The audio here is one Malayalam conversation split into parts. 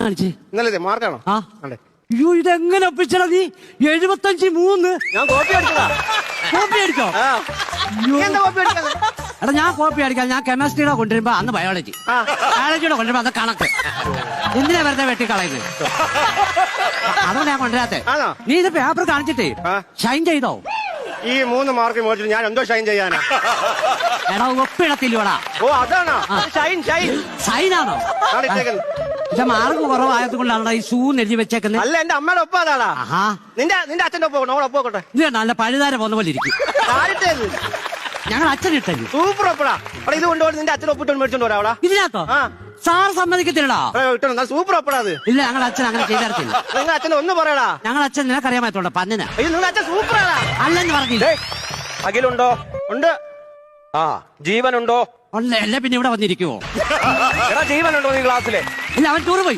കാണിച്ച് ഇന്നലെ മാർക്കാണോ? ആ അതെ. അയ്യോ ഇതെങ്ങനെ ഒപ്പിച്ചടാ നീ? 75-3. ഞാൻ കോപ്പി അടിച്ചതാ. കോപ്പി അടിച്ചോ? നീ എന്താ കോപ്പി അടിച്ചത്? എടാ ഞാൻ കോപ്പി അടിക്കാൻ ഞാൻ കെമിസ്ട്രിയുടെ കൊണ്ടുവരുമ്പോ അന്ന് ബയോളജി, ബയോളജിയുടെ കൊണ്ടുവരുമ്പോ അത് കണക്ക്. എന്തിനാ വെറുതെ വെട്ടിക്കളയുന്നത്? അതുകൊണ്ട് ഞാൻ കൊണ്ടുവരാത്തെ. നീ ഇത് പേപ്പർ കാണിച്ചിട്ടേ ഷൈൻ ചെയ്തോ? ഈ 3 മാർക്ക് മേടിച്ചിട്ട് ഞാൻ എന്തോ ഷൈൻ ചെയ്യാനാ? എടാ ഒപ്പിടത്തില്ലോടാ. ഓ അതാണോ ഷൈൻ? ഷൈൻ ഷൈനാണോ? പക്ഷെ മാർക്ക് കുറവായത് കൊണ്ടാണ് ഈ ഷൂ നെല്ലി വെച്ചേക്കുന്നത്. അല്ല എന്റെ അമ്മയുടെ ഒപ്പം അതാടാ. നിന്റെ അച്ഛന്റെ ഒപ്പം ഒപ്പം നോക്കട്ടെ. ഇത് നല്ല പഴുതാര പോകുന്ന പോലെ ഇരിക്കും. ഞങ്ങൾ അച്ഛൻ ഇട്ടു സൂപ്പർ ഒപ്പടാ. ഇത് കൊണ്ടുപോയി നിന്റെ അച്ഛൻ ഒപ്പിട്ട് മേടിച്ചോണ്ട് വരാവടാ. ഇതിനകത്തോ? സാർ സമ്മതിക്കത്തില്ലടാ. സൂപ്പർ ഒപ്പടാ അത്. ഇല്ല ഞങ്ങൾ അച്ഛൻ അങ്ങനെ ചെയ്തിട്ടില്ല. നിങ്ങൾ അച്ഛൻ ഒന്ന് പറയടാ. ഞങ്ങൾ അച്ഛൻ നിനക്കറിയാമത്തോണ്ട പന്നിന. നിങ്ങൾ അച്ഛൻ സൂപ്പറാടാ. അല്ലെന്ന് പറഞ്ഞില്ലേ? അഖിലുണ്ടോ? ഉണ്ട്. ആ ജീവനുണ്ടോ? അല്ല പിന്നെ ഇവിടെ വന്നിരിക്കുവോ? എടാ ജീവനുണ്ടോ നീ ക്ലാസ്സിലെ? ഇല്ല അവൻ ടൂറ് പോയി.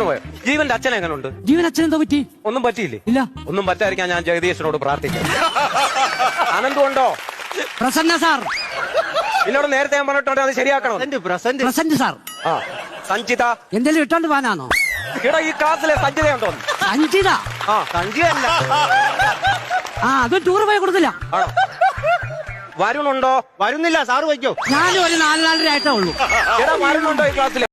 പോയി. ജീവന്റെ അച്ഛൻ എങ്ങനെയുണ്ട്? ജീവൻ അച്ഛൻ എന്തോ പറ്റി? ഒന്നും പറ്റിയില്ലേ? ഇല്ല ഒന്നും പറ്റാതിരിക്കാൻ ഞാൻ ജഗദീശനോട് പ്രാർത്ഥിക്കാം. അനന്തുണ്ടോ? പ്രസന്ന സാർ. എന്നോട് നേരത്തെ ഞാൻ പറഞ്ഞിട്ടുണ്ട് അത് ശരിയാക്കണം. Present sir. ആ സഞ്ചിത എന്തെങ്കിലും ഇട്ടോണ്ട് പോകാനാണോ? ഇവിടെ ഈ ക്ലാസ്സിലെ സഞ്ചിതയുണ്ടോ? സഞ്ചിത? ആ സഞ്ചിതല്ല. ആ അതും ടൂറ് പോയി കൊടുത്തില്ല. വരുണുണ്ടോ? വരുന്നില്ല. സാറ് വയ്ക്കോ. ഞാനും ഒരു 4-4.5 ആയിട്ടേ ഉള്ളൂ. എടാ വരുണുണ്ടോ ഈ ക്ലാസ്സിൽ?